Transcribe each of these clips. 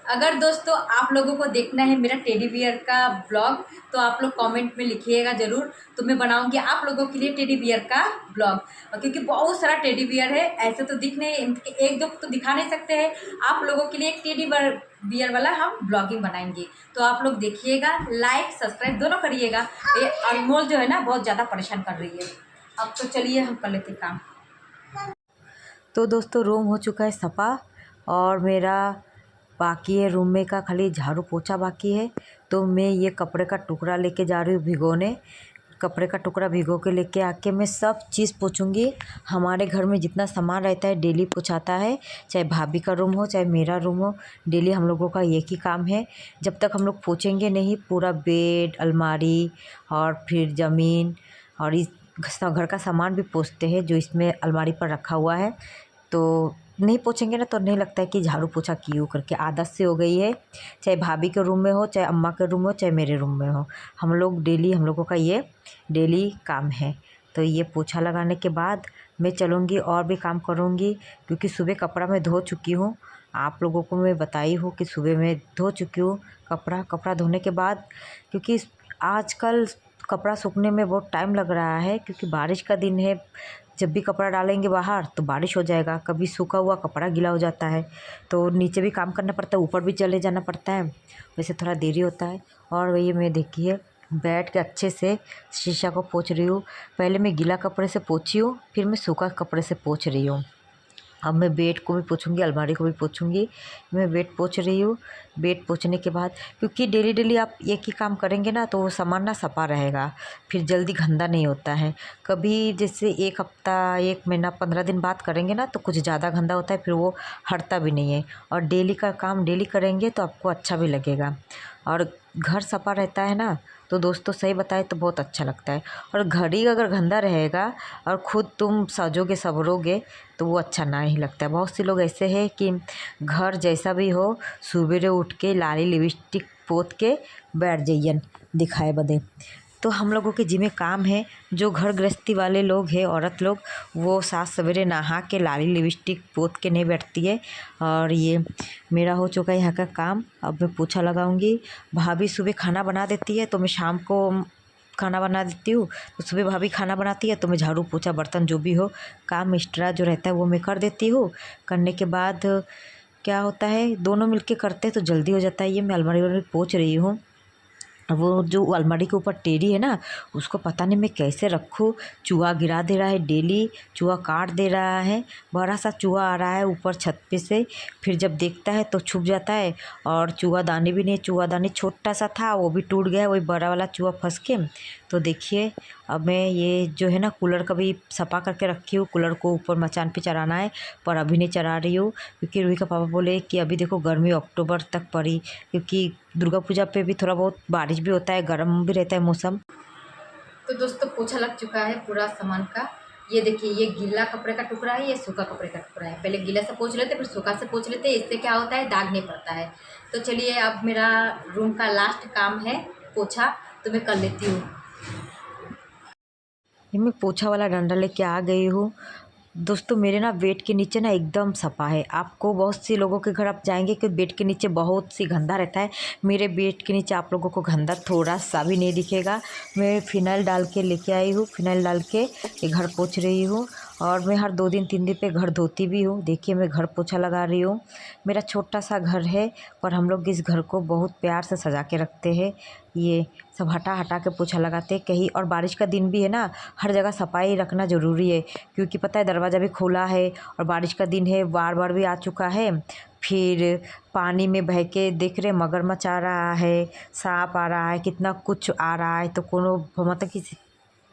अगर दोस्तों आप लोगों को देखना है मेरा टेडी बियर का ब्लॉग, तो आप लोग कमेंट में लिखिएगा ज़रूर। तो मैं बनाऊंगी आप लोगों के लिए टेडी बियर का ब्लॉग, क्योंकि बहुत सारा टेडी बियर है। ऐसे तो दिख नहीं, एक दो तो दिखा नहीं सकते हैं। आप लोगों के लिए एक टेडी बियर वाला हम ब्लॉगिंग बनाएंगे, तो आप लोग देखिएगा, लाइक सब्सक्राइब दोनों करिएगा। ये अनमोल जो है ना बहुत ज़्यादा परेशान कर रही है। अब तो चलिए हम कर लेते काम। तो दोस्तों रूम हो चुका है सफा, और मेरा बाकी है रूम में का खाली झाड़ू पोछा बाकी है। तो मैं ये कपड़े का टुकड़ा लेके जा रही हूँ भिगोने। कपड़े का टुकड़ा भिगो के लेके आके मैं सब चीज़ पोछूंगी। हमारे घर में जितना सामान रहता है डेली पोछाता है, चाहे भाभी का रूम हो चाहे मेरा रूम हो, डेली हम लोगों का एक ही काम है। जब तक हम लोग पोछेंगे नहीं पूरा बेड, अलमारी और फिर ज़मीन और इस घर का सामान भी पोछते हैं जो इसमें अलमारी पर रखा हुआ है। तो नहीं पोछेंगे ना तो नहीं लगता है कि झाड़ू पोछा किए करके आदत से हो गई है। चाहे भाभी के रूम में हो, चाहे अम्मा के रूम में हो, चाहे मेरे रूम में हो, हम लोगों का ये डेली काम है। तो ये पोछा लगाने के बाद मैं चलूँगी और भी काम करूँगी, क्योंकि सुबह कपड़ा मैं धो चुकी हूँ। आप लोगों को मैं बताई हूँ कि सुबह मैं धो चुकी हूँ कपड़ा धोने के बाद, क्योंकि आजकल कपड़ा सूखने में बहुत टाइम लग रहा है, क्योंकि बारिश का दिन है। जब भी कपड़ा डालेंगे बाहर तो बारिश हो जाएगा, कभी सूखा हुआ कपड़ा गीला हो जाता है, तो नीचे भी काम करना पड़ता है, ऊपर भी चले जाना पड़ता है, वैसे थोड़ा देरी होता है। और वही मैं देखिए बैठ के अच्छे से शीशा को पोंछ रही हूँ। पहले मैं गीला कपड़े से पोंछी हूँ, फिर मैं सूखा कपड़े से पोंछ रही हूँ। अब मैं बेड को भी पोंछूंगी, अलमारी को भी पोंछूंगी। मैं बेड पोंछ रही हूँ। बेड पोंछने के बाद, क्योंकि डेली डेली आप एक ही काम करेंगे ना तो वो सामान ना सफा रहेगा, फिर जल्दी गंदा नहीं होता है। कभी जैसे एक हफ्ता, एक महीना, 15 दिन बाद करेंगे ना तो कुछ ज़्यादा गंदा होता है, फिर वो हटता भी नहीं है। और डेली का काम डेली करेंगे तो आपको अच्छा भी लगेगा, और घर सफा रहता है ना तो दोस्तों सही बताए तो बहुत अच्छा लगता है। और घर ही अगर गंदा रहेगा और ख़ुद तुम सजोगे संवरोगे तो वो अच्छा ना ही लगता है। बहुत से लोग ऐसे हैं कि घर जैसा भी हो सुबेरे उठ के लाली लिपस्टिक पोत के बैठ जाइए दिखाए बदे। तो हम लोगों के जिम्मे काम है, जो घर गृहस्थी वाले लोग हैं, औरत लोग, वो सात सवेरे नहा के लाली लिपस्टिक पोत के नहीं बैठती है। और ये मेरा हो चुका है यहाँ का काम। अब मैं पोछा लगाऊंगी। भाभी सुबह खाना बना देती है तो मैं शाम को खाना बना देती हूँ। तो सुबह भाभी खाना बनाती है तो मैं झाड़ू पोछा बर्तन जो भी हो काम एक्स्ट्रा जो रहता है वो मैं कर देती हूँ। करने के बाद क्या होता है, दोनों मिलके करते हैं तो जल्दी हो जाता है। ये मैं अलमारी पोंछ रही हूँ। वो जो अलमारी के ऊपर टेडी है ना, उसको पता नहीं मैं कैसे रखूँ। चूहा गिरा दे रहा है डेली, चूहा काट दे रहा है। बड़ा सा चूहा आ रहा है ऊपर छत पे से, फिर जब देखता है तो छुप जाता है। और चूहादानी भी नहीं, चूहादानी छोटा सा था वो भी टूट गया, वही बड़ा वाला चूहा फंस के। तो देखिए अब मैं ये जो है ना कूलर का भी सफा करके रखी हूँ। कूलर को ऊपर मचान पे चढ़ाना है, पर अभी नहीं चढ़ा रही हूँ, क्योंकि रूही का पापा बोले कि अभी देखो गर्मी अक्टूबर तक पड़ी, क्योंकि दुर्गा पूजा पे भी थोड़ा बहुत बारिश भी होता है, गर्म भी रहता है मौसम। तो दोस्तों पोछा लग चुका है पूरा सामान का। ये देखिए, ये गीला कपड़े का टुकड़ा है, ये सूखा कपड़े का टुकड़ा है। पहले गीला से पोंछ लेते फिर सूखा से पोंछ लेते, इससे क्या होता है दाग नहीं पड़ता है। तो चलिए अब मेरा रूम का लास्ट काम है पोछा, तो मैं कर लेती हूँ। ये मैं पोछा वाला डंडा लेके आ गई हूँ। दोस्तों मेरे ना बेड के नीचे ना एकदम सफा है। आपको बहुत सी लोगों के घर आप जाएंगे कि बेड के नीचे बहुत सी गंदा रहता है। मेरे बेड के नीचे आप लोगों को गंदा थोड़ा सा भी नहीं दिखेगा। मैं फिनाइल डाल के लेके आई हूँ, फिनाइल डाल के ये घर पोंछ रही हूँ। और मैं हर 2 दिन 3 दिन पे घर धोती भी हूँ। देखिए मैं घर पोछा लगा रही हूँ। मेरा छोटा सा घर है, पर हम लोग इस घर को बहुत प्यार से सजा के रखते हैं। ये सब हटा हटा के पोछा लगाते हैं कहीं। और बारिश का दिन भी है ना, हर जगह सफाई रखना ज़रूरी है, क्योंकि पता है दरवाज़ा भी खोला है और बारिश का दिन है, बार बार भी आ चुका है। फिर पानी में बह के देख रहे मगरमच्छ आ रहा है, सांप आ रहा है, कितना कुछ आ रहा है। तो कोनो मतलब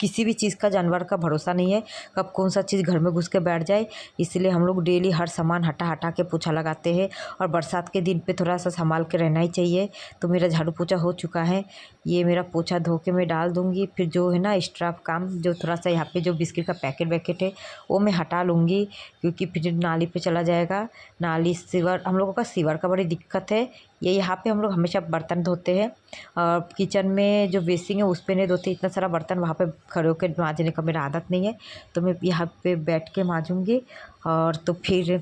किसी भी चीज़ का, जानवर का भरोसा नहीं है, कब कौन सा चीज़ घर में घुस के बैठ जाए। इसलिए हम लोग डेली हर सामान हटा हटा के पोछा लगाते हैं। और बरसात के दिन पे थोड़ा सा संभाल के रहना ही चाहिए। तो मेरा झाड़ू पोछा हो चुका है। ये मेरा पोछा धो के मैं डाल दूँगी। फिर जो है ना एक्स्ट्रा काम, जो थोड़ा सा यहाँ पे जो बिस्किट का पैकेट वैकेट है वो मैं हटा लूँगी, क्योंकि फिर नाली पे चला जाएगा। नाली सीवर, हम लोगों का सीवर का बड़ी दिक्कत है। ये यहाँ पे हम लोग हमेशा बर्तन धोते हैं, और किचन में जो बेसिंग है उस पर नहीं धोते। इतना सारा बर्तन वहाँ पे खड़े होकर मांजने का मेरा आदत नहीं है, तो मैं यहाँ पे बैठ के मांजूँगी। और तो फिर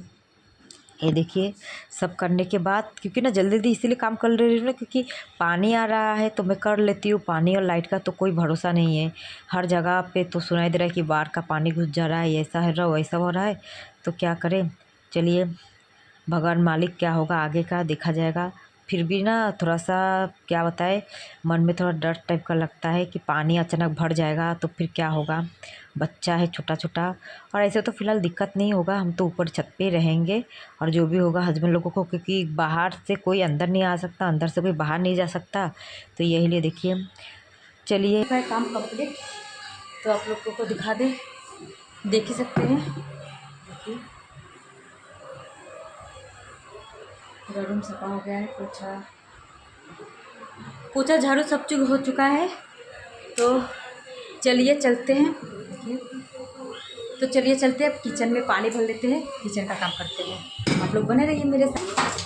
ये देखिए सब करने के बाद, क्योंकि ना जल्दी जल्दी इसीलिए काम कर रही हूँ ना, क्योंकि पानी आ रहा है तो मैं कर लेती हूँ। पानी और लाइट का तो कोई भरोसा नहीं है, हर जगह पे तो सुनाई दे रहा है कि बाढ़ का पानी घुस जा रहा है, ऐसा है रहा वैसा हो रहा है। तो क्या करें, चलिए भगवान मालिक क्या होगा आगे का देखा जाएगा। फिर भी ना थोड़ा सा क्या बताए, मन में थोड़ा डर टाइप का लगता है कि पानी अचानक भर जाएगा तो फिर क्या होगा। बच्चा है छोटा छोटा, और ऐसे तो फ़िलहाल दिक्कत नहीं होगा, हम तो ऊपर छत पे रहेंगे। और जो भी होगा हस्बैंड लोगों को, क्योंकि बाहर से कोई अंदर नहीं आ सकता, अंदर से कोई बाहर नहीं जा सकता, तो यही लिए देखिए। चलिए काम कंप्लीट, तो आप लोगों को दिखा दे, देख ही सकते हैं। देखिए पूरा रूम सफा हो गया है, पोछा झाड़ू सब चीज़ हो चुका है। तो चलिए चलते हैं, देखिए तो चलिए चलते हैं, अब किचन में पानी भर लेते हैं, किचन का काम करते हैं। आप लोग बने रहिए मेरे साथ।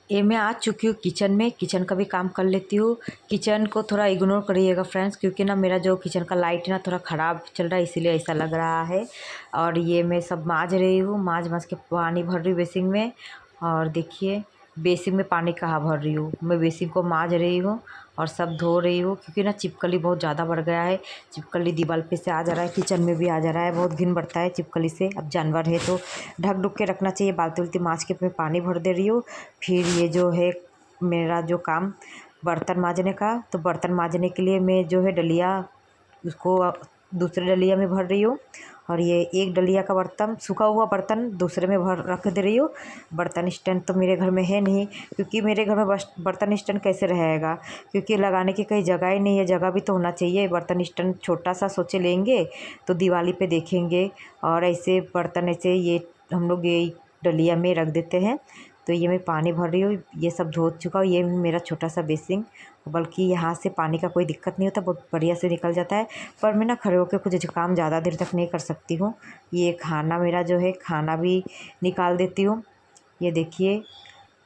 ये मैं आ चुकी हूँ किचन में, किचन का भी काम कर लेती हूँ। किचन को थोड़ा इग्नोर करिएगा फ्रेंड्स, क्योंकि ना मेरा जो किचन का लाइट है ना थोड़ा ख़राब चल रहा है, इसीलिए ऐसा लग रहा है। और ये मैं सब मांज रही हूँ, मांज के पानी भर रही हूँ बेसिन में। और देखिए बेसिन में पानी कहाँ भर रही हूँ, मैं बेसिन को मांज रही हूँ और सब धो रही हूँ, क्योंकि ना छिपकली बहुत ज़्यादा बढ़ गया है। छिपकली दीवार पे से आ जा रहा है, किचन में भी आ जा रहा है, बहुत घिन बढ़ता है छिपकली से। अब जानवर है तो ढक ढुक के रखना चाहिए। बाल्टी उल्टी मांज के मैं पानी भर दे रही हूँ। फिर ये जो है मेरा जो काम बर्तन मांजने का, तो बर्तन मांजने के लिए मैं जो है डलिया उसको दूसरे डलिया में भर रही हूँ। और ये एक डलिया का बर्तन, सूखा हुआ बर्तन दूसरे में भर रख दे रही हूँ। बर्तन स्टैंड तो मेरे घर में है नहीं, क्योंकि मेरे घर में बर्तन स्टैंड कैसे रहेगा, क्योंकि लगाने की कहीं जगह ही नहीं है। जगह भी तो होना चाहिए। बर्तन स्टैंड छोटा सा सोचे लेंगे तो दिवाली पे देखेंगे, और ऐसे बर्तन ऐसे ये हम लोग ये डलिया में रख देते हैं। तो ये मैं पानी भर रही हूँ, ये सब धो चुका हूँ। ये मेरा छोटा सा बेसिन, बल्कि यहाँ से पानी का कोई दिक्कत नहीं होता, बहुत बढ़िया से निकल जाता है। पर मैं ना खड़े होकर कुछ काम ज़्यादा देर तक नहीं कर सकती हूँ। ये खाना मेरा जो है खाना भी निकाल देती हूँ। ये देखिए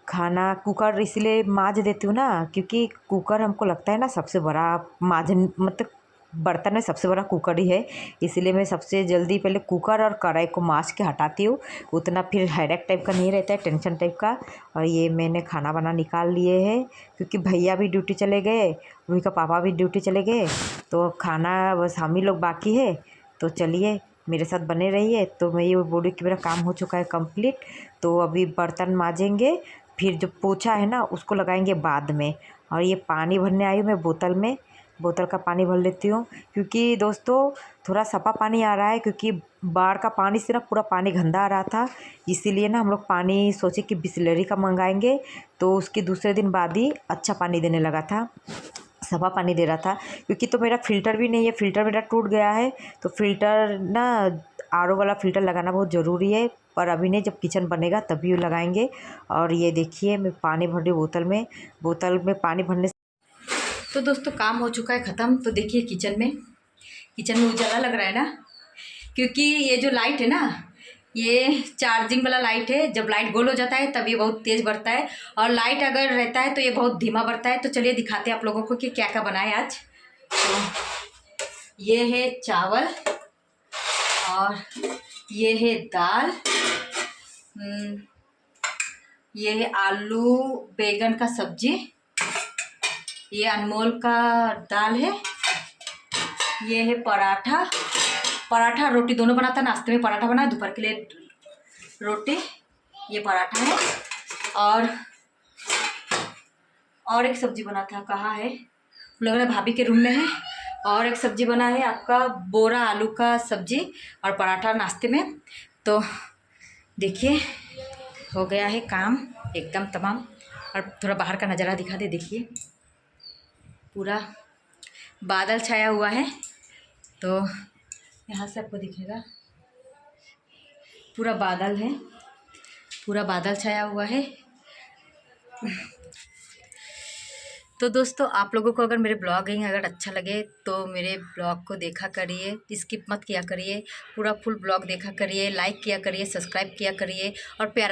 खाना कुकर इसलिए मांज देती हूँ ना, क्योंकि कुकर हमको लगता है ना सबसे बड़ा मतलब बर्तन में सबसे बड़ा कुकर ही है। इसलिए मैं सबसे जल्दी पहले कुकर और कढ़ाई को मांज के हटाती हूँ, उतना फिर हेडेक टाइप का नहीं रहता है, टेंशन टाइप का। और ये मैंने खाना बना निकाल लिए है, क्योंकि भैया भी ड्यूटी चले गए, रूही का पापा भी ड्यूटी चले गए, तो खाना बस हम ही लोग बाकी है। तो चलिए मेरे साथ बने रहिए। तो मैं ये बोली कि मेरा काम हो चुका है कंप्लीट। तो अभी बर्तन मांजेंगे, फिर जो पोछा है ना उसको लगाएंगे बाद में। और ये पानी भरने आई हूँ मैं बोतल में, बोतल का पानी भर लेती हूँ, क्योंकि दोस्तों थोड़ा सफा पानी आ रहा है, क्योंकि बाढ़ का पानी से ना पूरा पानी गंदा आ रहा था। इसीलिए ना हम लोग पानी सोचे कि बिसलेरी का मंगाएंगे, तो उसके दूसरे दिन बाद ही अच्छा पानी देने लगा था, सफा पानी दे रहा था। क्योंकि तो मेरा फ़िल्टर भी नहीं है, फ़िल्टर मेरा टूट गया है, तो फ़िल्टर ना आरओ वाला फ़िल्टर लगाना बहुत ज़रूरी है। पर अभी नहीं, जब किचन बनेगा तभी लगाएंगे। और ये देखिए मैं पानी भर रही बोतल में पानी भरने। तो दोस्तों काम हो चुका है ख़त्म। तो देखिए किचन में उजाला लग रहा है ना, क्योंकि ये जो लाइट है ना ये चार्जिंग वाला लाइट है। जब लाइट गोल हो जाता है तब ये बहुत तेज़ बढ़ता है, और लाइट अगर रहता है तो ये बहुत धीमा बढ़ता है। तो चलिए दिखाते हैं आप लोगों को कि क्या क्या बनाए आज। तो ये है चावल, और ये है दाल, ये है आलू बैगन का सब्जी, ये अनमोल का दाल है, ये है पराठा रोटी दोनों बनाता। नाश्ते में पराठा बना, दोपहर के लिए रोटी, ये पराठा है। और एक सब्जी बना था, कहाँ है, लग रहा है भाभी के रूम में है। और एक सब्जी बना है आपका बोरा आलू का सब्जी और पराठा नाश्ते में। तो देखिए हो गया है काम एकदम तमाम। और थोड़ा बाहर का नज़ारा दिखा दे, देखिए पूरा बादल छाया हुआ है, तो यहाँ से आपको दिखेगा पूरा बादल है, पूरा बादल छाया हुआ है। तो दोस्तों आप लोगों को अगर मेरे ब्लॉगिंग अगर अच्छा लगे तो मेरे ब्लॉग को देखा करिए, स्किप मत किया करिए, पूरा फुल ब्लॉग देखा करिए, लाइक किया करिए, सब्सक्राइब किया करिए, और प्यारा